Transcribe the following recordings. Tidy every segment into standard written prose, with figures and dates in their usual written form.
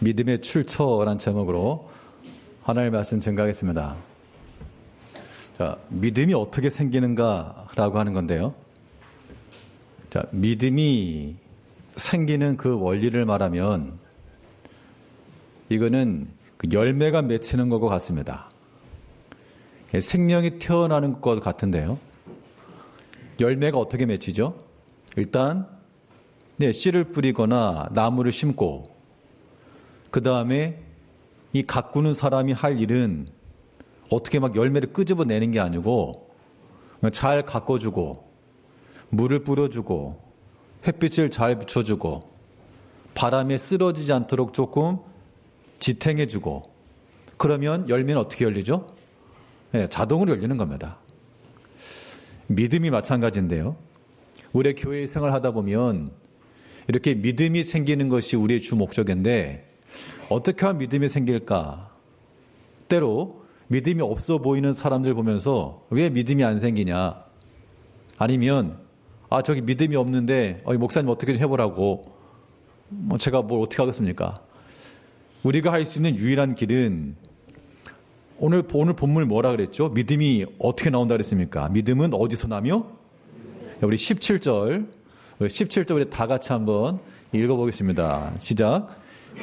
믿음의 출처라는 제목으로 하나님의 말씀 증거하겠습니다. 자, 믿음이 어떻게 생기는가라고 하는 건데요. 자, 믿음이 생기는 그 원리를 말하면 이거는 그 열매가 맺히는 것과 같습니다. 생명이 태어나는 것 같은데요. 열매가 어떻게 맺히죠? 일단 씨를 뿌리거나 나무를 심고 그 다음에 이 가꾸는 사람이 할 일은 어떻게 막 열매를 끄집어내는 게 아니고 잘 가꿔주고 물을 뿌려주고 햇빛을 잘 비춰주고 바람에 쓰러지지 않도록 조금 지탱해주고 그러면 열매는 어떻게 열리죠? 네, 자동으로 열리는 겁니다. 믿음이 마찬가지인데요. 우리 교회 생활하다 보면 이렇게 믿음이 생기는 것이 우리의 주 목적인데 어떻게 하면 믿음이 생길까? 때로 믿음이 없어 보이는 사람들 보면서 왜 믿음이 안 생기냐? 아니면 저기 믿음이 없는데 목사님 어떻게 좀 해보라고 제가 뭘 어떻게 하겠습니까? 우리가 할 수 있는 유일한 길은 오늘 본문을 뭐라 그랬죠? 믿음이 어떻게 나온다 그랬습니까? 믿음은 어디서 나며? 우리 17절 우리 다 같이 한번 읽어보겠습니다. 시작.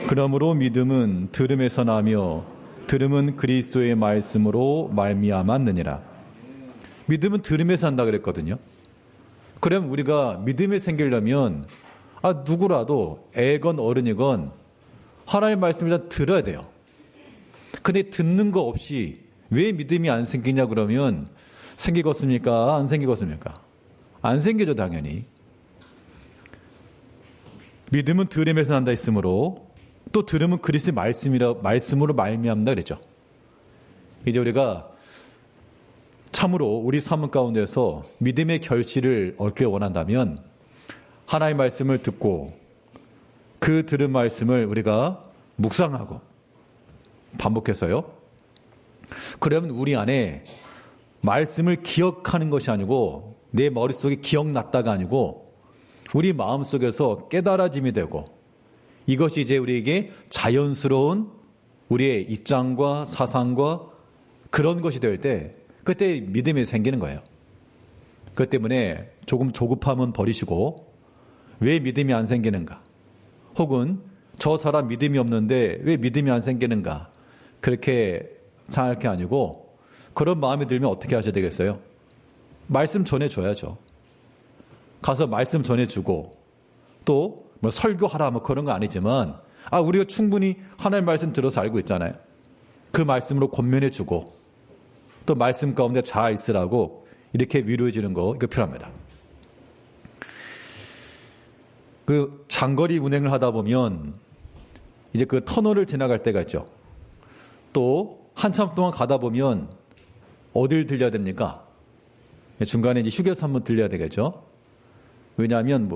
그러므로 믿음은 들음에서 나며 들음은 그리스도의 말씀으로 말미암았느니라. 믿음은 들음에서 한다 그랬거든요. 그럼 우리가 믿음이 생기려면 누구라도 애건 어른이건 하나님의 말씀을 일단 들어야 돼요. 근데 듣는 거 없이 왜 믿음이 안 생기냐 그러면 생기겠습니까? 안 생기겠습니까? 안 생기죠, 당연히. 믿음은 들음에서 난다 했으므로 또 들음은 그리스도의 말씀으로 말미암다 그랬죠. 이제 우리가 참으로 우리 삶 가운데서 믿음의 결실을 얻길 원한다면 하나님의 말씀을 듣고 그 들은 말씀을 우리가 묵상하고 반복해서요. 그러면 우리 안에 말씀을 기억하는 것이 아니고 내 머릿속에 기억났다가 아니고 우리 마음속에서 깨달아짐이 되고 이것이 이제 우리에게 자연스러운 우리의 입장과 사상과 그런 것이 될 때 그때 믿음이 생기는 거예요. 그것 때문에 조금 조급함은 버리시고 왜 믿음이 안 생기는가? 혹은 저 사람 믿음이 없는데 왜 믿음이 안 생기는가? 그렇게 생각할 게 아니고 그런 마음이 들면 어떻게 하셔야 되겠어요? 말씀 전해줘야죠. 가서 말씀 전해주고 또 뭐 설교하라 뭐 그런 거 아니지만 우리가 충분히 하나님의 말씀 들어서 알고 있잖아요. 그 말씀으로 권면해주고 또 말씀 가운데 잘 있으라고 이렇게 위로해 주는 거 이거 필요합니다. 그 장거리 운행을 하다 보면 이제 그 터널을 지나갈 때가 있죠. 또 한참 동안 가다 보면 어딜 들려야 됩니까? 중간에 이제 휴게소 한번 들려야 되겠죠. 왜냐하면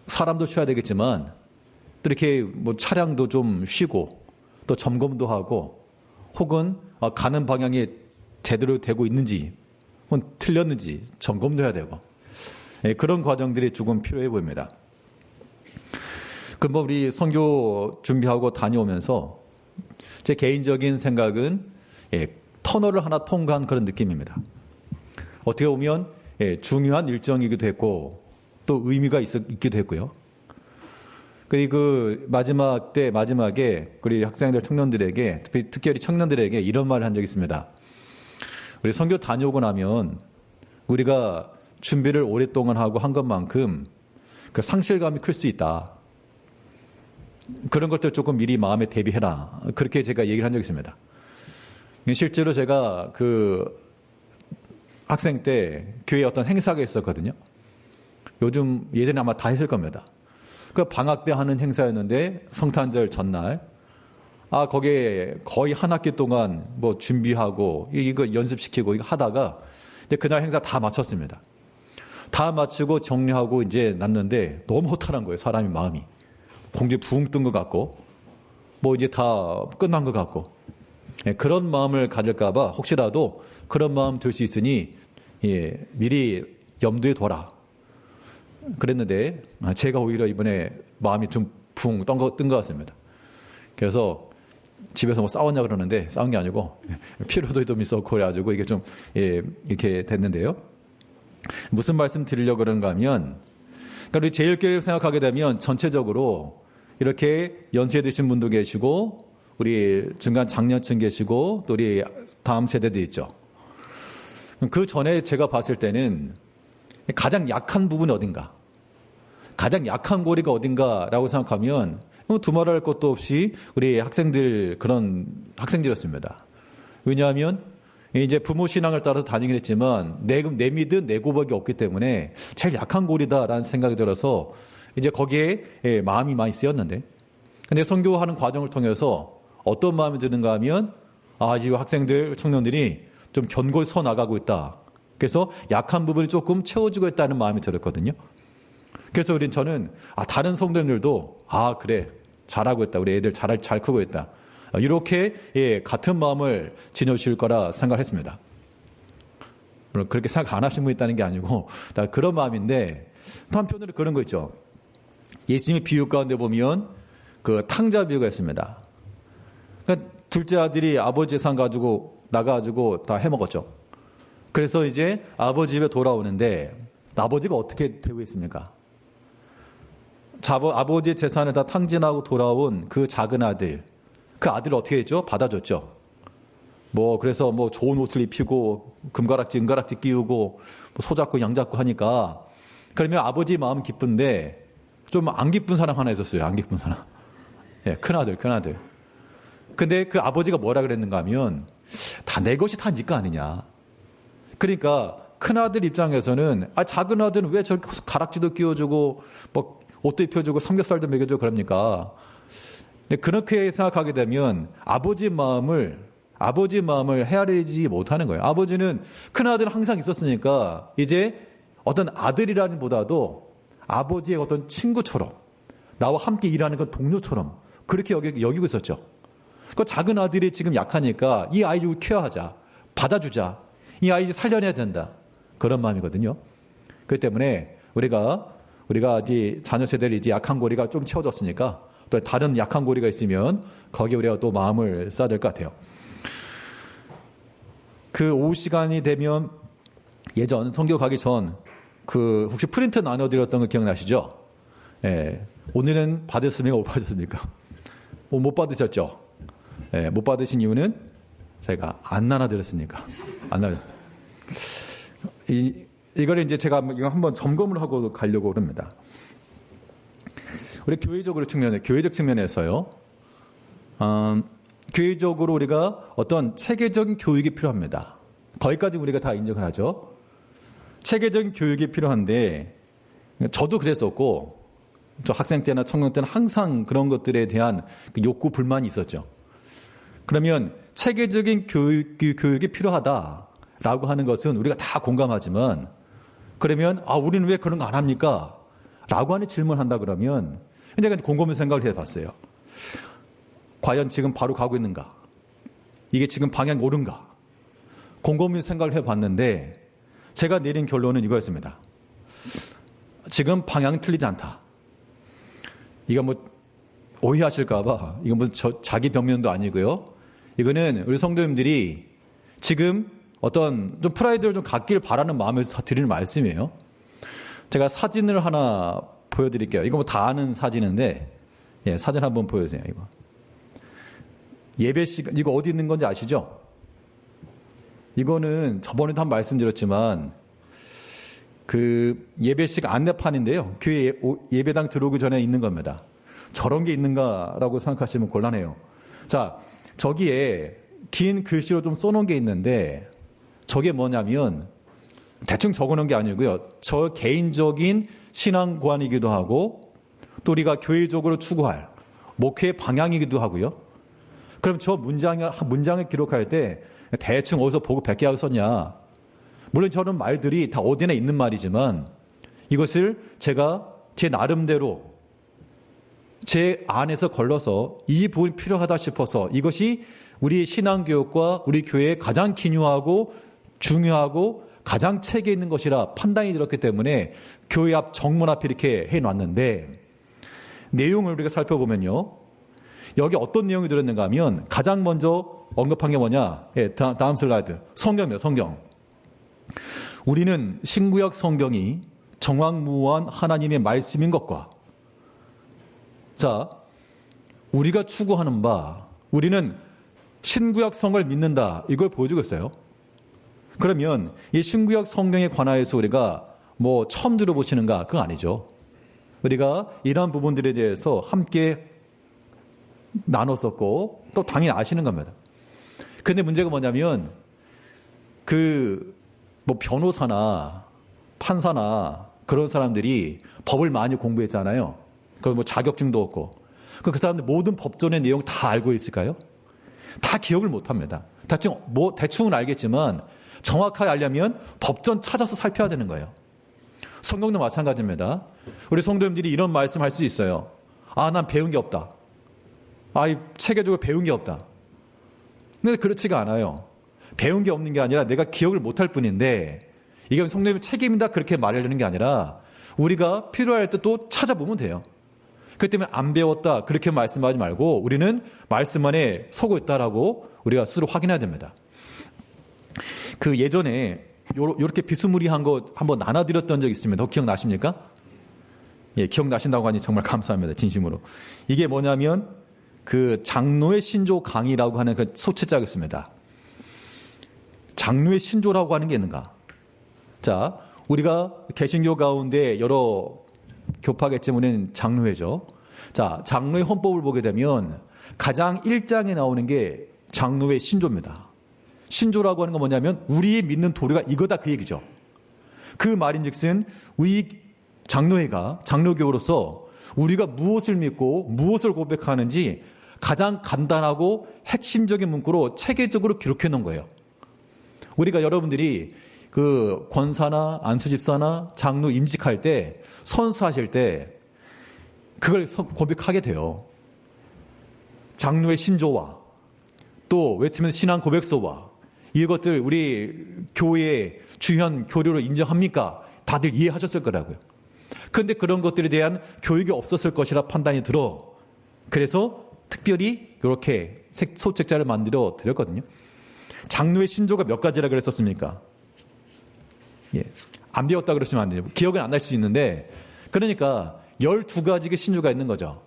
사람도 쉬어야 되겠지만 또 이렇게 차량도 좀 쉬고 또 점검도 하고 혹은 가는 방향이 제대로 되고 있는지 혹은 틀렸는지 점검도 해야 되고 그런 과정들이 조금 필요해 보입니다. 우리 선교 준비하고 다녀오면서 제 개인적인 생각은 터널을 하나 통과한 그런 느낌입니다. 어떻게 보면 중요한 일정이기도 했고 또 의미가 있기도 했고요. 그 마지막에 우리 학생들 청년들에게 특별히 청년들에게 이런 말을 한 적이 있습니다. 우리 선교 다녀오고 나면 우리가 준비를 오랫동안 하고 한 것만큼 그 상실감이 클 수 있다. 그런 것들 조금 미리 마음에 대비해라. 그렇게 제가 얘기를 한 적이 있습니다. 실제로 제가 그 학생 때 교회에 어떤 행사가 있었거든요. 요즘 예전에 아마 다 했을 겁니다. 그 방학 때 하는 행사였는데 성탄절 전날 거기에 거의 한 학기 동안 준비하고 이거 연습시키고 이거 하다가 이제 그날 행사 다 마쳤습니다. 다 마치고 정리하고 이제 났는데 너무 허탈한 거예요. 사람이 마음이. 공지 붕 뜬 것 같고 이제 다 끝난 것 같고 그런 마음을 가질까봐 혹시라도 그런 마음 들 수 있으니 미리 염두에 둬라. 그랬는데 제가 오히려 이번에 마음이 좀 붕 뜬 것 같습니다. 그래서 집에서 뭐 싸웠냐 그러는데 싸운 게 아니고 피로도 좀 있었고 그래가지고 이게 좀 이렇게 됐는데요. 무슨 말씀 드리려고 그런가 하면, 그러니까 우리 제1교회를 생각하게 되면 전체적으로 이렇게 연세 드신 분도 계시고 우리 중간 장년층 계시고 또 우리 다음 세대도 있죠. 그 전에 제가 봤을 때는 가장 약한 부분이 어딘가, 가장 약한 고리가 어딘가라고 생각하면 두말할 것도 없이 우리 학생들, 그런 학생들이었습니다. 왜냐하면 이제 부모 신앙을 따라서 다니긴 했지만 내 믿은 내 고백이 없기 때문에 제일 약한 고리다라는 생각이 들어서 이제 거기에 마음이 많이 쓰였는데, 근데 선교하는 과정을 통해서 어떤 마음이 드는가 하면, 이 학생들, 청년들이 좀 견고히 서 나가고 있다. 그래서 약한 부분이 조금 채워지고 있다는 마음이 들었거든요. 그래서 저는 다른 성도님들도 그래, 잘하고 있다. 우리 애들 잘 크고 있다. 이렇게 같은 마음을 지녀주실 거라 생각했습니다. 물론 그렇게 생각 안 하신 분이 있다는 게 아니고 다 그런 마음인데, 또 한편으로 그런 거 있죠. 예수님의 비유 가운데 보면 그 탕자 비유가 있습니다. 그러니까 둘째 아들이 아버지 재산 가지고 나가가지고 다 해먹었죠. 그래서 이제 아버지 집에 돌아오는데 아버지가 어떻게 되고 있습니까? 아버지의 재산을 다 탕진하고 돌아온 그 작은 아들, 그 아들을 어떻게 했죠? 받아줬죠. 그래서 좋은 옷을 입히고 금가락지, 은가락지 끼우고 소잡고 양잡고 하니까, 그러면 아버지 마음 기쁜데 좀 안 기쁜 사람 하나 있었어요. 안 기쁜 사람. 큰아들. 근데 그 아버지가 뭐라 그랬는가 하면, 다 내 것이 다 네 거 아니냐. 그러니까 큰아들 입장에서는 작은 아들은 왜 저렇게 가락지도 끼워주고 옷도 입혀주고 삼겹살도 먹여주고 그럽니까? 근데 그렇게 생각하게 되면 아버지 마음을 헤아리지 못하는 거예요. 아버지는 큰아들은 항상 있었으니까 이제 어떤 아들이라는 보다도 아버지의 어떤 친구처럼, 나와 함께 일하는 그 동료처럼 그렇게 여기고 있었죠. 그 작은 아들이 지금 약하니까 이 아이 좀 케어하자, 받아주자, 이 아이 살려내야 된다, 그런 마음이거든요. 그렇기 때문에 우리가 이제 자녀 세대를 이제 약한 고리가 좀 채워졌으니까 또 다른 약한 고리가 있으면 거기에 우리가 또 마음을 써야 될 것 같아요. 그 오후 시간이 되면 예전 선교 가기 전 혹시 프린트 나눠드렸던 거 기억나시죠? 오늘은 받았습니까? 못 받았습니까? 못 받으셨죠? 못 받으신 이유는 제가 안 나눠드렸으니까. 이걸 이제 제가 이거 한번 점검을 하고 가려고 합니다. 우리 교회적 측면에서요. 교회적으로 우리가 어떤 체계적인 교육이 필요합니다. 거기까지 우리가 다 인정을 하죠. 체계적인 교육이 필요한데, 저도 그랬었고, 저 학생 때나 청년 때는 항상 그런 것들에 대한 그 욕구, 불만이 있었죠. 그러면 체계적인 교육이 필요하다라고 하는 것은 우리가 다 공감하지만, 그러면 우리는 왜 그런 거 안 합니까? 라고 하는 질문을 한다 그러면 내가 곰곰이 생각을 해봤어요. 과연 지금 바로 가고 있는가? 이게 지금 방향이 옳은가? 곰곰이 생각을 해봤는데 제가 내린 결론은 이거였습니다. 지금 방향이 틀리지 않다. 이거 오해하실까봐, 이거 자기 변명도 아니고요. 이거는 우리 성도님들이 지금 어떤 좀 프라이드를 좀 갖길 바라는 마음에서 드리는 말씀이에요. 제가 사진을 하나 보여드릴게요. 이거 다 아는 사진인데, 사진 한번 보여주세요. 이거 예배 시간, 이거 어디 있는 건지 아시죠? 이거는 저번에도 한 말씀드렸지만 그 예배 시간 안내판인데요. 교회 예배당 들어오기 전에 있는 겁니다. 저런 게 있는가라고 생각하시면 곤란해요. 자, 저기에 긴 글씨로 좀 써놓은 게 있는데 저게 뭐냐면 대충 적어놓은 게 아니고요. 저 개인적인 신앙관이기도 하고 또 우리가 교회적으로 추구할 목회의 방향이기도 하고요. 그럼 저 문장을 기록할 때 대충 어디서 보고 100개 하고 썼냐. 물론 저런 말들이 다 어디나 있는 말이지만 이것을 제가 제 나름대로 제 안에서 걸러서 이 부분이 필요하다 싶어서 이것이 우리 신앙교육과 우리 교회에 가장 기묘하고 중요하고 가장 체계 있는 것이라 판단이 들었기 때문에 교회 앞 정문 앞에 이렇게 해놨는데 내용을 우리가 살펴보면요. 여기 어떤 내용이 들었는가 하면 가장 먼저 언급한 게 뭐냐? 예, 다음 슬라이드. 성경이에요, 성경. 우리는 신구약 성경이 정확무한 하나님의 말씀인 것과 자, 우리가 추구하는 바, 우리는 신구약 성을 믿는다. 이걸 보여주고 있어요. 그러면 이 신구약 성경에 관하여서 우리가 뭐 처음 들어보시는가? 그건 아니죠. 우리가 이러한 부분들에 대해서 함께 나눴었고 또 당연히 아시는 겁니다. 근데 문제가 뭐냐면 뭐 변호사나 판사나 그런 사람들이 법을 많이 공부했잖아요. 그 뭐 자격증도 없고 그 사람들 모든 법전의 내용 다 알고 있을까요? 다 기억을 못 합니다. 대충은 알겠지만 정확하게 알려면 법전 찾아서 살펴야 되는 거예요. 성경도 마찬가지입니다. 우리 성도님들이 이런 말씀할 수 있어요. 난 배운 게 없다. 체계적으로 배운 게 없다. 근데 그렇지가 않아요. 배운 게 없는 게 아니라 내가 기억을 못할 뿐인데 이게 성도님의 책임이다 그렇게 말하려는 게 아니라 우리가 필요할 때 또 찾아보면 돼요. 그렇기 때문에 안 배웠다 그렇게 말씀하지 말고 우리는 말씀 안에 서고 있다라고 우리가 스스로 확인해야 됩니다. 예전에 이렇게 비스무리한 거 한번 나눠드렸던 적이 있습니다. 혹 기억나십니까? 예, 기억나신다고 하니 정말 감사합니다. 진심으로. 이게 뭐냐면 장로의 신조 강의라고 하는 그 소책자가 있습니다. 장로의 신조라고 하는 게 있는가? 자, 우리가 개신교 가운데 여러 교파겠지만 우리는 장로회죠. 자, 장로의 헌법을 보게 되면 가장 1장에 나오는 게 장로의 신조입니다. 신조라고 하는 건 뭐냐면 우리의 믿는 도리가 이거다 그 얘기죠. 그 말인즉슨 우리 장로회가 장로교로서 우리가 무엇을 믿고 무엇을 고백하는지 가장 간단하고 핵심적인 문구로 체계적으로 기록해 놓은 거예요. 우리가 여러분들이 권사나 안수집사나 장로 임직할 때 선수하실 때 그걸 고백하게 돼요. 장로의 신조와 또 웨스트민스터 신앙 고백서와 이것들 우리 교회의 주요한 교류로 인정합니까? 다들 이해하셨을 거라고요. 그런데 그런 것들에 대한 교육이 없었을 것이라 판단이 들어. 그래서 특별히 이렇게 소책자를 만들어 드렸거든요. 장로의 신조가 몇 가지라 그랬었습니까? 예. 안 배웠다 그러시면 안 돼요. 기억은 안 날 수 있는데 그러니까 12가지의 신조가 있는 거죠.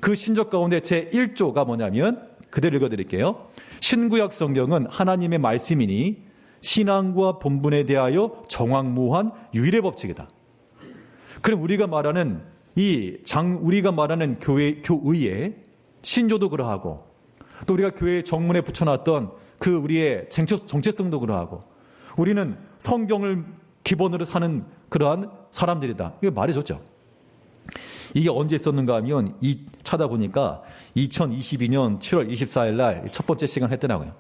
그 신조 가운데 제 1조가 뭐냐면 그대로 읽어드릴게요. 신구약 성경은 하나님의 말씀이니 신앙과 본분에 대하여 정확무한 유일의 법칙이다. 그럼 우리가 말하는 교의의 신조도 그러하고 또 우리가 교회 정문에 붙여놨던 우리의 정체성도 그러하고 우리는 성경을 기본으로 사는 그러한 사람들이다. 이게 말해줬죠. 이게 언제 있었는가 하면 찾아보니까 2022년 7월 24일 날 첫 번째 시간 했더라고요.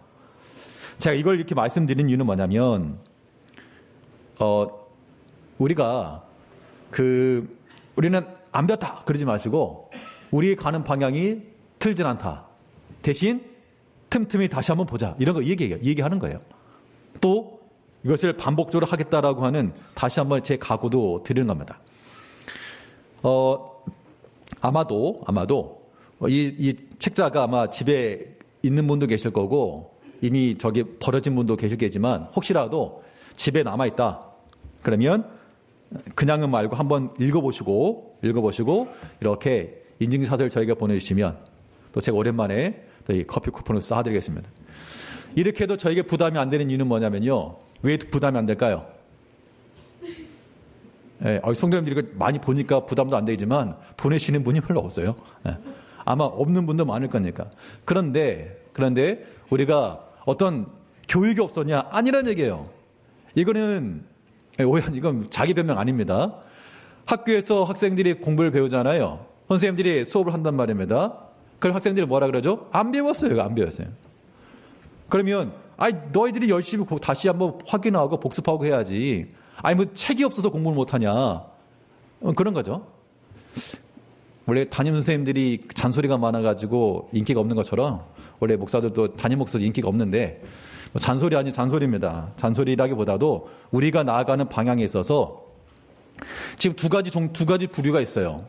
제가 이걸 이렇게 말씀드린 이유는 뭐냐면 우리가 우리는 안 배웠다 그러지 마시고 우리 가는 방향이 틀진 않다. 대신 틈틈이 다시 한번 보자. 이런 거 얘기하는 거예요. 또 이것을 반복적으로 하겠다라고 하는 다시 한번 제 각오도 드리는 겁니다. 아마도 이 책자가 아마 집에 있는 분도 계실 거고 이미 저기 버려진 분도 계시겠지만 혹시라도 집에 남아있다. 그러면 그냥은 말고 한번 읽어보시고 이렇게 인증사들 저희가 보내주시면 또 제가 오랜만에 또 이 커피 쿠폰을 쏴드리겠습니다. 이렇게 해도 저에게 부담이 안 되는 이유는 뭐냐면요. 왜 부담이 안 될까요? 예, 성도님들이 많이 보니까 부담도 안 되지만 보내시는 분이 별로 없어요. 예, 아마 없는 분도 많을 거니까. 그런데 우리가 어떤 교육이 없었냐? 아니란 얘기예요. 이건 자기 변명 아닙니다. 학교에서 학생들이 공부를 배우잖아요. 선생님들이 수업을 한단 말입니다. 그럼 학생들이 뭐라 그러죠? 안 배웠어요. 그러면 너희들이 열심히 다시 한번 확인하고 복습하고 해야지. 책이 없어서 공부를 못하냐. 그런 거죠. 원래 담임 선생님들이 잔소리가 많아가지고 인기가 없는 것처럼 원래 목사들도 담임 목사도 인기가 없는데 잔소리 아니 잔소리입니다. 잔소리라기보다도 우리가 나아가는 방향에 있어서 지금 두 가지 부류가 있어요.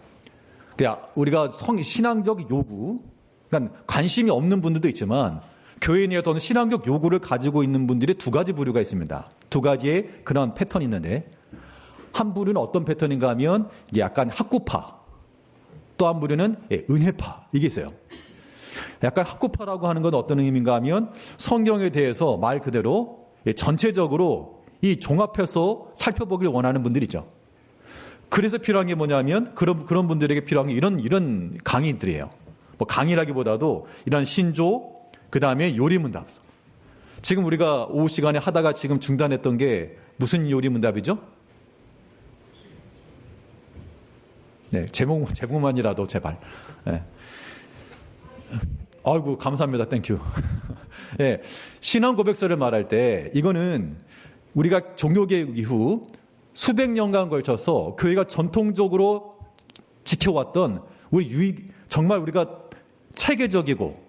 우리가 신앙적 요구, 그러니까 관심이 없는 분들도 있지만 교회 내에 어떤 신앙적 요구를 가지고 있는 분들의 두 가지 부류가 있습니다. 두 가지의 그런 패턴이 있는데 한 부류는 어떤 패턴인가 하면 이게 약간 학구파, 또 한 부류는 은혜파, 이게 있어요. 약간 학구파라고 하는 건 어떤 의미인가 하면 성경에 대해서 말 그대로 전체적으로 이 종합해서 살펴보길 원하는 분들이죠. 그래서 필요한 게 뭐냐면 그런 분들에게 필요한 게 이런 강의들이에요. 뭐 강의라기보다도 이런 신조, 그 다음에 요리문답. 지금 우리가 오후 시간에 하다가 지금 중단했던 게 무슨 요리문답이죠? 네, 제목만이라도 제발. 네. 아이고, 감사합니다. 땡큐. 네, 신앙 고백서를 말할 때 이거는 우리가 종교개혁 이후 수백 년간 걸쳐서 교회가 전통적으로 지켜왔던 정말 우리가 체계적이고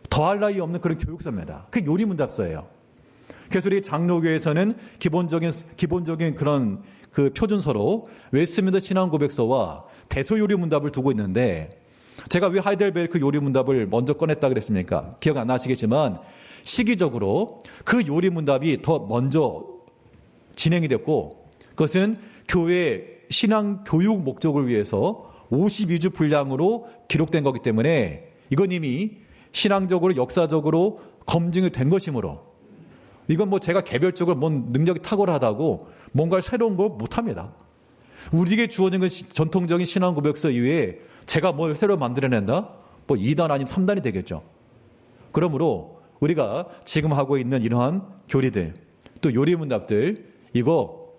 더할 나위 없는 그런 교육서입니다. 그게 요리문답서예요. 그래서 우리 장로교에서는 기본적인 그런 그 표준서로 웨스트민스터 신앙고백서와 대소요리문답을 두고 있는데 제가 왜 하이델베르크 요리문답을 먼저 꺼냈다 그랬습니까? 기억 안 나시겠지만 시기적으로 그 요리문답이 더 먼저 진행이 됐고 그것은 교회 신앙 교육 목적을 위해서 52주 분량으로 기록된 거기 때문에 이건 이미 신앙적으로 역사적으로 검증이 된 것이므로 이건 뭐 제가 개별적으로 뭔 능력이 탁월하다고 뭔가 새로운 걸 못합니다. 우리에게 주어진 건 전통적인 신앙 고백서 이외에 제가 뭘 새로 만들어낸다? 뭐 2단 아니면 3단이 되겠죠. 그러므로 우리가 지금 하고 있는 이러한 교리들 또 요리문답들 이거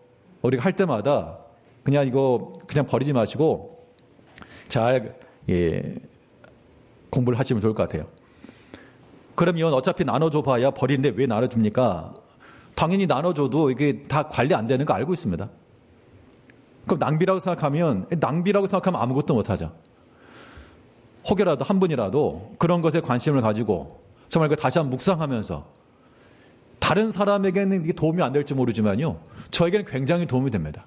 우리가 할 때마다 그냥 버리지 마시고 잘 공부를 하시면 좋을 것 같아요. 그러면 어차피 나눠줘 봐야 버리는데 왜 나눠줍니까? 당연히 나눠줘도 이게 다 관리 안 되는 거 알고 있습니다. 그럼 낭비라고 생각하면 아무것도 못하죠. 혹여라도 한 분이라도 그런 것에 관심을 가지고 정말 다시 한번 묵상하면서 다른 사람에게는 이게 도움이 안 될지 모르지만요. 저에게는 굉장히 도움이 됩니다.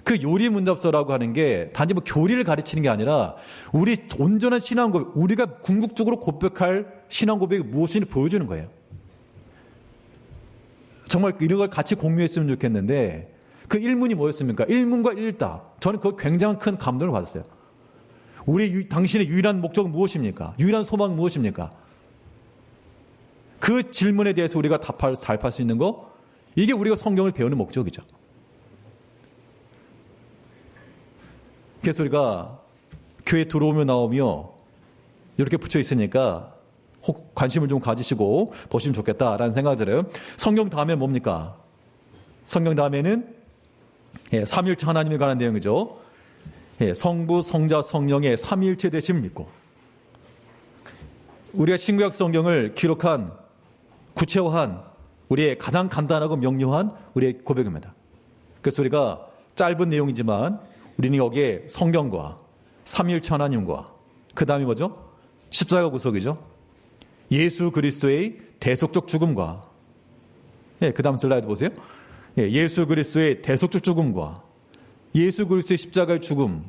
그 요리문답서라고 하는 게 단지 뭐 교리를 가르치는 게 아니라 우리 온전한 신앙 고백, 우리가 궁극적으로 고백할 신앙 고백이 무엇인지 보여주는 거예요. 정말 이런 걸 같이 공유했으면 좋겠는데 그 일문이 뭐였습니까? 일문과 일답. 저는 그거 굉장히 큰 감동을 받았어요. 당신의 유일한 목적은 무엇입니까? 유일한 소망은 무엇입니까? 그 질문에 대해서 우리가 답할 수 있는 거, 이게 우리가 성경을 배우는 목적이죠. 그래서 우리가 교회 들어오며 나오며 이렇게 붙여 있으니까 혹 관심을 좀 가지시고 보시면 좋겠다라는 생각이 들어요. 성경 다음에 뭡니까? 성경 다음에는 삼위일체 하나님에 관한 내용이죠. 성부, 성자, 성령의 삼위일체 되심을 믿고 우리가 신구약 성경을 기록한 구체화한 우리의 가장 간단하고 명료한 우리의 고백입니다. 그래서 우리가 짧은 내용이지만 우리는 여기에 성경과 삼위일체 하나님과 그 다음이 뭐죠? 십자가 구속이죠. 예수 그리스도의 대속적 죽음과 그 다음 슬라이드 보세요. 예수 그리스도의 대속적 죽음과 예수 그리스도의 십자가의 죽음,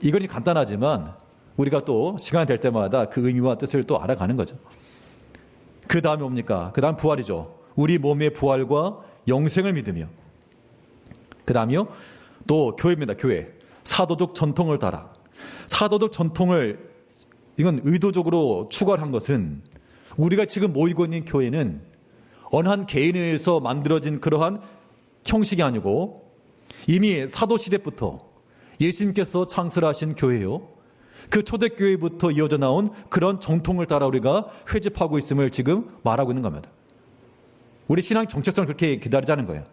이건 간단하지만 우리가 또 시간이 될 때마다 그 의미와 뜻을 또 알아가는 거죠. 그 다음에 뭡니까? 그 다음 부활이죠. 우리 몸의 부활과 영생을 믿으며 그 다음이요. 또 교회입니다. 교회. 사도적 전통을 따라. 사도적 전통을 이건 의도적으로 추가한 것은 우리가 지금 모이고 있는 교회는 어느 한 개인에 의해서 만들어진 그러한 형식이 아니고 이미 사도시대부터 예수님께서 창설하신 교회요. 그 초대교회부터 이어져 나온 그런 정통을 따라 우리가 회집하고 있음을 지금 말하고 있는 겁니다. 우리 신앙 정체성을 그렇게 기다리자는 거예요.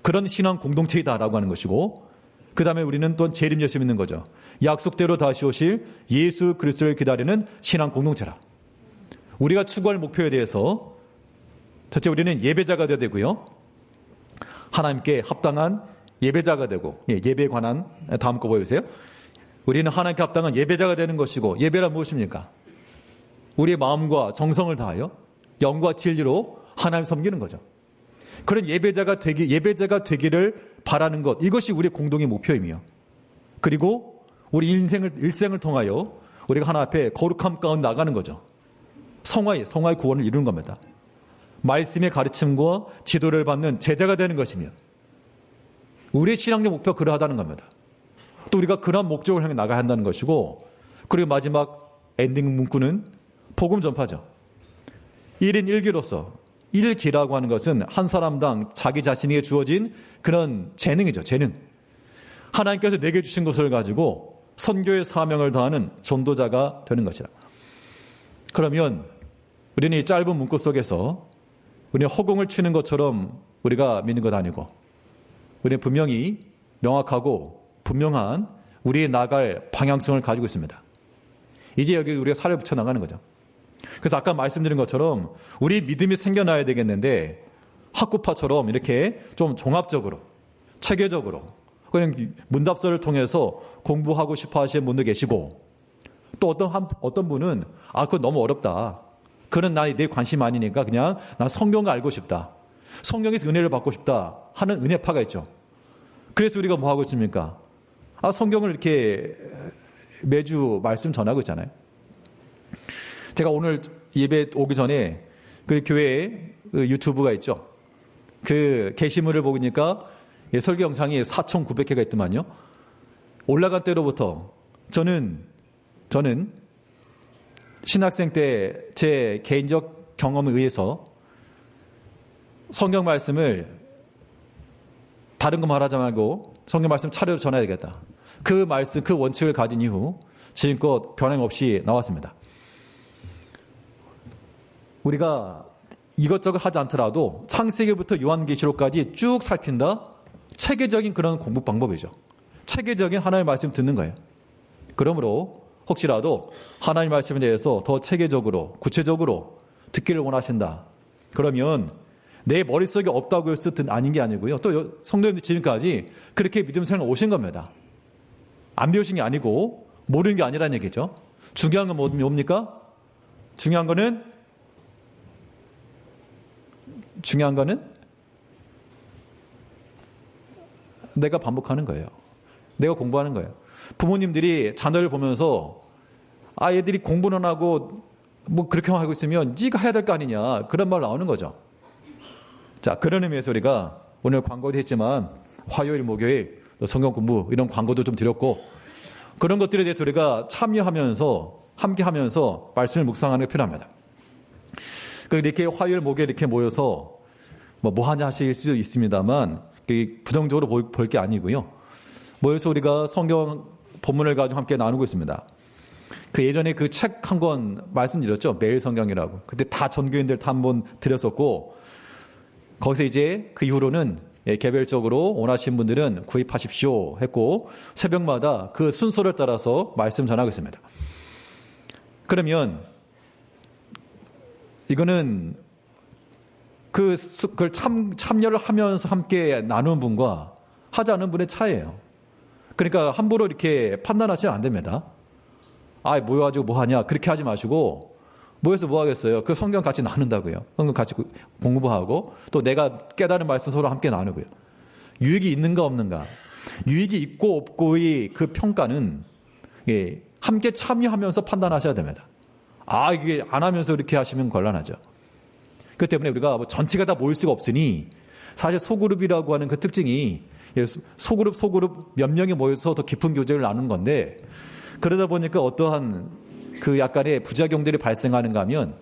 그런 신앙 공동체이다라고 하는 것이고 그 다음에 우리는 또 재림 예수 믿는 거죠. 약속대로 다시 오실 예수 그리스도를 기다리는 신앙 공동체라. 우리가 추구할 목표에 대해서 첫째 우리는 예배자가 되어야 되고요. 하나님께 합당한 예배자가 되고 예배에 관한 다음 거 보여주세요. 우리는 하나님께 합당한 예배자가 되는 것이고 예배란 무엇입니까? 우리의 마음과 정성을 다하여 영과 진리로 하나님 섬기는 거죠. 그런 예배자가 되기를 바라는 것, 이것이 우리의 공동의 목표이며 그리고 우리 일생을 통하여 우리가 하나 앞에 거룩함 가운데 나가는 거죠. 성화의 구원을 이루는 겁니다. 말씀의 가르침과 지도를 받는 제자가 되는 것이며 우리의 신앙적 목표가 그러하다는 겁니다. 또 우리가 그러한 목적을 향해 나가야 한다는 것이고, 그리고 마지막 엔딩 문구는 복음 전파죠. 1인 1기로서, 1기라고 하는 것은 한 사람당 자기 자신에게 주어진 그런 재능이죠. 재능. 하나님께서 내게 주신 것을 가지고 선교의 사명을 다하는 전도자가 되는 것이라. 그러면 우리는 이 짧은 문구 속에서 우리는 허공을 치는 것처럼 우리가 믿는 것 아니고, 우리는 분명히 명확하고 분명한 우리의 나갈 방향성을 가지고 있습니다. 이제 여기 우리가 살을 붙여 나가는 거죠. 그래서 아까 말씀드린 것처럼 우리 믿음이 생겨나야 되겠는데, 학구파처럼 이렇게 좀 종합적으로, 체계적으로 그냥 문답서를 통해서 공부하고 싶어 하시는 분도 계시고, 또 어떤 분은 그건 너무 어렵다, 그건 내 관심 아니니까 그냥 난 성경을 알고 싶다, 성경에서 은혜를 받고 싶다 하는 은혜파가 있죠. 그래서 우리가 뭐 하고 있습니까? 성경을 이렇게 매주 말씀 전하고 있잖아요. 제가 오늘 예배 오기 전에 그 교회에 유튜브가 있죠. 그 게시물을 보니까 설교 영상이 4,900개가 있더만요. 올라간 때로부터 저는 신학생 때 제 개인적 경험에 의해서 성경 말씀을 다른 거 말하지 말고 성경 말씀 차례로 전해야 되겠다. 그 말씀, 그 원칙을 가진 이후 지금껏 변함없이 나왔습니다. 우리가 이것저것 하지 않더라도 창세기부터 요한계시록까지 쭉 살핀다. 체계적인 그런 공부 방법이죠. 체계적인 하나님의 말씀 듣는 거예요. 그러므로 혹시라도 하나님의 말씀에 대해서 더 체계적으로, 구체적으로 듣기를 원하신다. 그러면 내 머릿속에 없다고 해서 아닌 게 아니고요. 또 성도님들 지금까지 그렇게 믿음 생활 오신 겁니다. 안 배우신 게 아니고 모르는 게 아니라는 얘기죠. 중요한 건 뭡니까? 중요한 거는 내가 반복하는 거예요. 내가 공부하는 거예요. 부모님들이 자녀를 보면서 얘들이 공부는 하고 뭐 그렇게 하고 있으면 네가 해야 될 거 아니냐, 그런 말 나오는 거죠. 자, 그런 의미에서 우리가 오늘 광고도 했지만 화요일, 목요일 성경 공부 이런 광고도 좀 드렸고, 그런 것들에 대해서 우리가 참여하면서 함께하면서 말씀을 묵상하는 게 필요합니다. 이렇게 화요일, 목요일 이렇게 모여서 뭐 하냐 하실 수도 있습니다만 부정적으로 볼 게 아니고요. 모여서 우리가 성경 본문을 가지고 함께 나누고 있습니다. 예전에 그 책 한 권 말씀드렸죠. 매일 성경이라고. 그때 다 전교인들 다 한 번 드렸었고, 거기서 이제 그 이후로는 개별적으로 원하시는 분들은 구입하십시오 했고, 새벽마다 그 순서를 따라서 말씀 전하고 있습니다. 그러면 이거는 그걸 참여를 하면서 함께 나누는 분과 하지 않은 분의 차이예요. 그러니까 함부로 이렇게 판단하시면 안 됩니다. 모여가지고 뭐 하냐, 그렇게 하지 마시고, 모여서 뭐 하겠어요? 그 성경 같이 나눈다고요. 성경 같이 공부하고, 또 내가 깨달은 말씀 서로 함께 나누고요. 유익이 있는가 없는가, 유익이 있고 없고의 그 평가는 함께 참여하면서 판단하셔야 됩니다. 이게 안 하면서 이렇게 하시면 곤란하죠. 그렇기 때문에 우리가 전체가 다 모일 수가 없으니, 사실 소그룹이라고 하는 그 특징이 소그룹 몇 명이 모여서 더 깊은 교제를 나누는 건데, 그러다 보니까 어떠한 그 약간의 부작용들이 발생하는가 하면,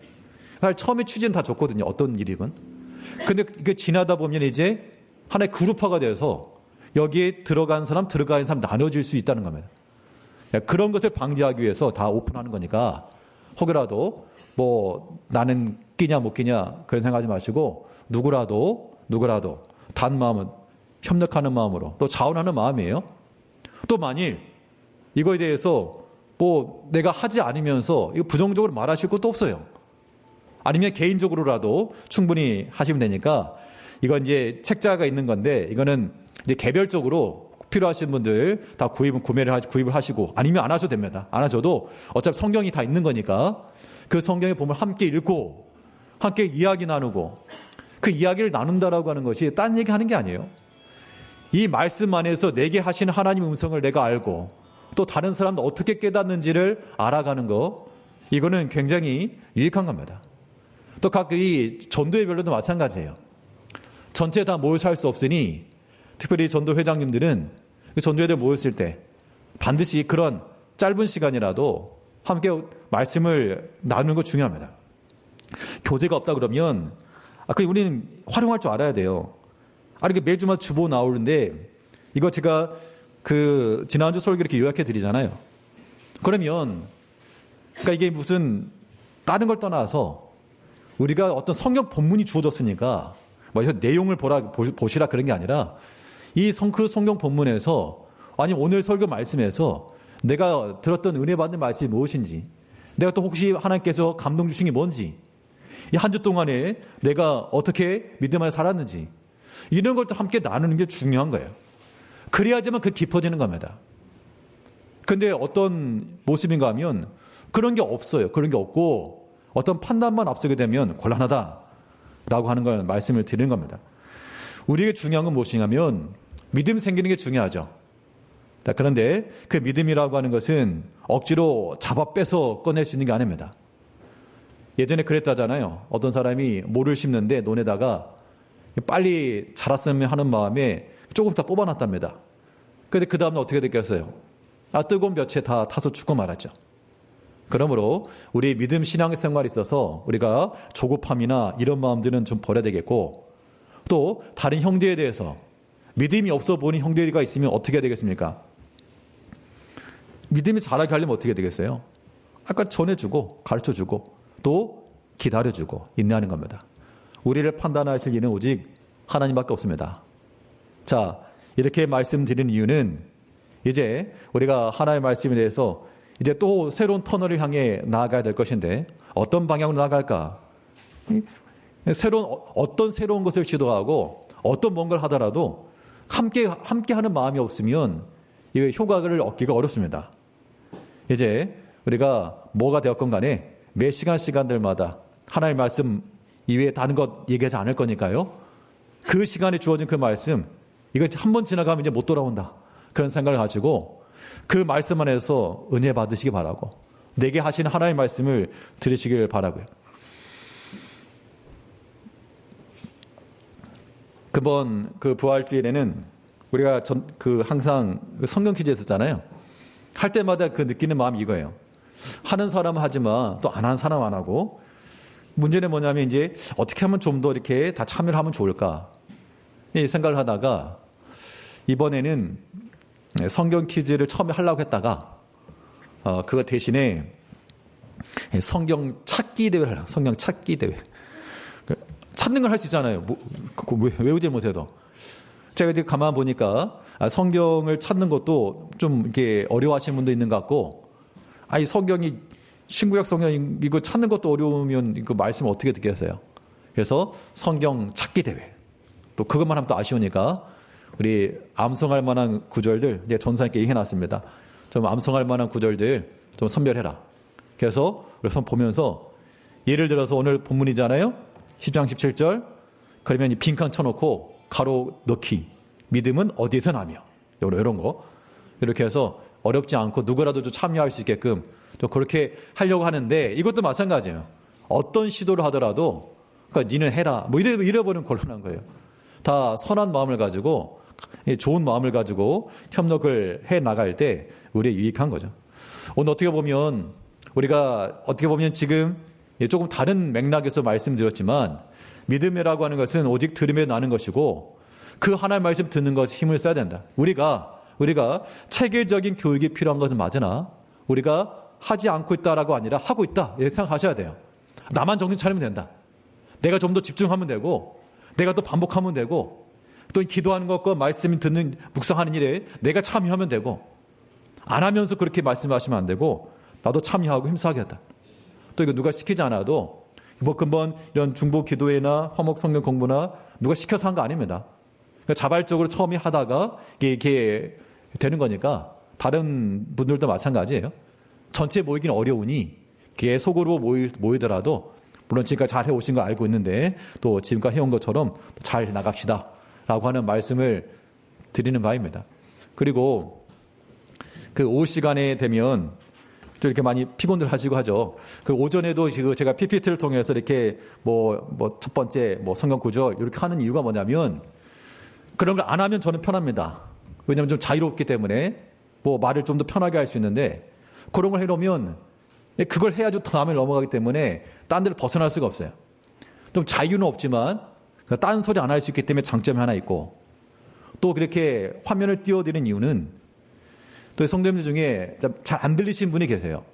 사실 처음에 취지는 다 좋거든요. 어떤 일이건. 근데 이게 지나다 보면 이제 하나의 그룹화가 돼서 여기에 들어간 사람 나눠질 수 있다는 겁니다. 그런 것을 방지하기 위해서 다 오픈하는 거니까, 혹여라도 나는 끼냐 못 끼냐 그런 생각하지 마시고, 누구라도 단 마음은 협력하는 마음으로, 또 자원하는 마음이에요. 또 만일 이거에 대해서 내가 하지 않으면서 이거 부정적으로 말하실 것도 없어요. 아니면 개인적으로라도 충분히 하시면 되니까, 이건 이제 책자가 있는 건데, 이거는 이제 개별적으로 필요하신 분들 다 구입을 하시고, 아니면 안 하셔도 됩니다. 안 하셔도 어차피 성경이 다 있는 거니까 그 성경의 본문을 함께 읽고 함께 이야기 나누고, 그 이야기를 나눈다라고 하는 것이 딴 얘기 하는 게 아니에요. 이 말씀 안에서 내게 하시는 하나님의 음성을 내가 알고, 또 다른 사람도 어떻게 깨닫는지를 알아가는 거, 이거는 굉장히 유익한 겁니다. 또 각 이 전도회별로도 마찬가지예요. 전체 다 모여서 할 수 없으니 특별히 전도 회장님들은 전도회들 모였을 때 반드시 그런 짧은 시간이라도 함께 말씀을 나누는 거 중요합니다. 교재가 없다 그러면 우리는 활용할 줄 알아야 돼요. 이렇게 매주마다 주보 나오는데 이거 제가 지난주 설교 이렇게 요약해 드리잖아요. 그러면 이게 무슨 다른 걸 떠나서 우리가 어떤 성경 본문이 주어졌으니까 내용을 보시라 그런 게 아니라 그 성경 본문에서 오늘 설교 말씀에서 내가 들었던 은혜 받는 말씀이 무엇인지, 내가 또 혹시 하나님께서 감동 주신 게 뭔지, 이 한 주 동안에 내가 어떻게 믿음 안에 살았는지, 이런 걸 또 함께 나누는 게 중요한 거예요. 그래야지만 깊어지는 겁니다. 근데 어떤 모습인가 하면 그런 게 없어요. 그런 게 없고 어떤 판단만 앞서게 되면 곤란하다라고 하는 걸 말씀을 드리는 겁니다. 우리에게 중요한 건 무엇이냐면 믿음 생기는 게 중요하죠. 그런데 그 믿음이라고 하는 것은 억지로 잡아 빼서 꺼낼 수 있는 게 아닙니다. 예전에 그랬다잖아요. 어떤 사람이 모를 심는데 논에다가 빨리 자랐으면 하는 마음에 조금 더 뽑아놨답니다. 그런데 그 다음날 어떻게 됐겠어요? 뜨거운 볕에 다 타서 죽고 말았죠. 그러므로 우리 믿음 신앙생활에 있어서 우리가 조급함이나 이런 마음들은 좀 버려야 되겠고, 또 다른 형제에 대해서 믿음이 없어 보이는 형제가 있으면 어떻게 해야 되겠습니까? 믿음이 자라게 하려면 어떻게 해야 되겠어요? 전해주고 가르쳐주고 또 기다려주고 인내하는 겁니다. 우리를 판단하실 이는 오직 하나님밖에 없습니다. 자, 이렇게 말씀드리는 이유는 이제 우리가 하나님의 말씀에 대해서 이제 또 새로운 터널을 향해 나아가야 될 것인데 어떤 방향으로 나아갈까? 어떤 새로운 것을 시도하고 어떤 뭔가를 하더라도 함께 하는 마음이 없으면 이 효과를 얻기가 어렵습니다. 이제 우리가 뭐가 되었건 간에 매 시간들마다 하나님의 말씀 이외에 다른 것 얘기하지 않을 거니까요. 그 시간에 주어진 그 말씀, 이거 한 번 지나가면 이제 못 돌아온다. 그런 생각을 가지고 그 말씀 안에서 은혜 받으시기 바라고, 내게 하시는 하나님의 말씀을 들으시길 바라고요. 그번 부활주일에는 우리가 항상 성경 퀴즈 했었잖아요. 할 때마다 느끼는 마음이 이거예요. 하는 사람은 하지만 또 안 하는 사람은 안 하고, 문제는 뭐냐면 이제 어떻게 하면 좀 더 이렇게 다 참여를 하면 좋을까, 이 생각을 하다가 이번에는 성경 퀴즈를 처음에 하려고 했다가 그거 대신에 성경 찾기 대회를 하려고. 성경 찾기 대회. 찾는 걸 할 수 있잖아요. 외우지 못해도. 제가 이제 가만 보니까 성경을 찾는 것도 좀 이렇게 어려워하시는 분도 있는 것 같고, 이 성경이 신구약 성경 이거 찾는 것도 어려우면 그 말씀 어떻게 듣겠어요? 그래서 성경 찾기 대회. 또 그것만 하면 또 아쉬우니까 우리 암송할 만한 구절들 이제 전사님께 얘기해놨습니다. 좀 암송할 만한 구절들 좀 선별해라. 그래서 보면서 예를 들어서 오늘 본문이잖아요. 10장 17절. 그러면 이 빈칸 쳐놓고 가로 넣기. 믿음은 어디서 나며. 이런 거. 이렇게 해서 어렵지 않고 누구라도 좀 참여할 수 있게끔 좀 그렇게 하려고 하는데, 이것도 마찬가지예요. 어떤 시도를 하더라도 니는 해라. 이래버리면 곤란한 거예요. 다 선한 마음을 가지고, 좋은 마음을 가지고 협력을 해 나갈 때 우리의 유익한 거죠. 오늘 우리가 지금 조금 다른 맥락에서 말씀드렸지만, 믿음이라고 하는 것은 오직 들음에 나는 것이고, 그 하나의 말씀 듣는 것에 힘을 써야 된다. 우리가 체계적인 교육이 필요한 것은 맞으나 우리가 하지 않고 있다라고 아니라 하고 있다, 이렇게 생각하셔야 돼요. 나만 정신 차리면 된다. 내가 좀 더 집중하면 되고, 내가 또 반복하면 되고, 또 기도하는 것과 말씀 듣는 묵상하는 일에 내가 참여하면 되고, 안 하면서 그렇게 말씀하시면 안 되고, 나도 참여하고 힘쓰겠다. 또 이거 누가 시키지 않아도 근본 이런 중보 기도회나 화목 성경 공부나 누가 시켜서 한 거 아닙니다. 그러니까 자발적으로 처음에 하다가 이게 되는 거니까 다른 분들도 마찬가지예요. 전체 모이기는 어려우니 속으로 모이더라도, 물론 지금까지 잘 해오신 걸 알고 있는데 또 지금까지 해온 것처럼 잘 나갑시다 라고 하는 말씀을 드리는 바입니다. 그리고 그 오후 시간에 되면 좀 이렇게 많이 피곤들 하시고 하죠. 그 오전에도 제가 PPT를 통해서 이렇게 첫 번째 성경 구절 이렇게 하는 이유가 뭐냐면 그런 걸 안 하면 저는 편합니다. 왜냐하면 좀 자유롭기 때문에 말을 좀 더 편하게 할 수 있는데 그런 걸 해놓으면 그걸 해야지 다음에 넘어가기 때문에 딴 데를 벗어날 수가 없어요. 좀 자유는 없지만 딴 소리 안 할 수 있기 때문에 장점이 하나 있고 또 그렇게 화면을 띄워드리는 이유는 또 성도님들 중에 잘 안 들리신 분이 계세요.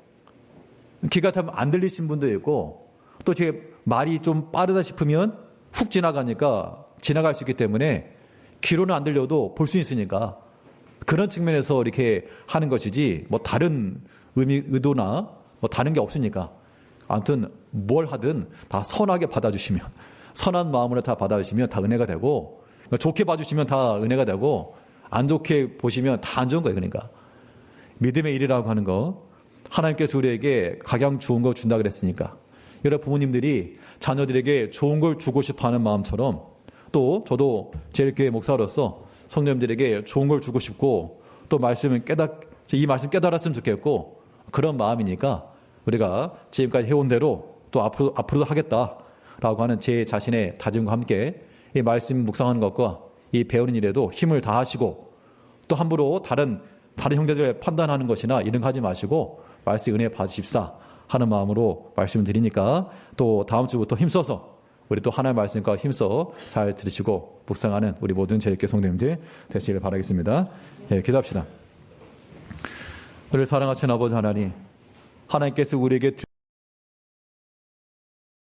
귀가 타면 안 들리신 분도 있고 또 제 말이 좀 빠르다 싶으면 훅 지나가니까 지나갈 수 있기 때문에 귀로는 안 들려도 볼 수 있으니까 그런 측면에서 이렇게 하는 것이지 다른 의도나 다른 게 없으니까 아무튼 뭘 하든 다 선하게 받아주시면 선한 마음으로 다 받아주시면 다 은혜가 되고 좋게 봐주시면 다 은혜가 되고 안 좋게 보시면 다 안 좋은 거예요. 그러니까 믿음의 일이라고 하는 거 하나님께서 우리에게 각양 좋은 거 준다 그랬으니까 여러분 부모님들이 자녀들에게 좋은 걸 주고 싶어하는 마음처럼 또 저도 제일교회 목사로서 성도님들에게 좋은 걸 주고 싶고 또 이 말씀 깨달았으면 좋겠고 그런 마음이니까 우리가 지금까지 해온 대로 또 앞으로도 하겠다라고 하는 제 자신의 다짐과 함께 이 말씀 묵상하는 것과 이 배우는 일에도 힘을 다하시고 또 함부로 다른 형제들을 판단하는 것이나 이런 거 하지 마시고 말씀 은혜 받으십사 하는 마음으로 말씀을 드리니까 또 다음 주부터 힘써서 우리 또 하나님의 말씀과 힘써 잘 들으시고 묵상하는 우리 모든 제일교회 성도님들 되시기를 바라겠습니다. 기도합시다. 우리를 사랑하신 아버지 하나님, 하나님께서 우리에게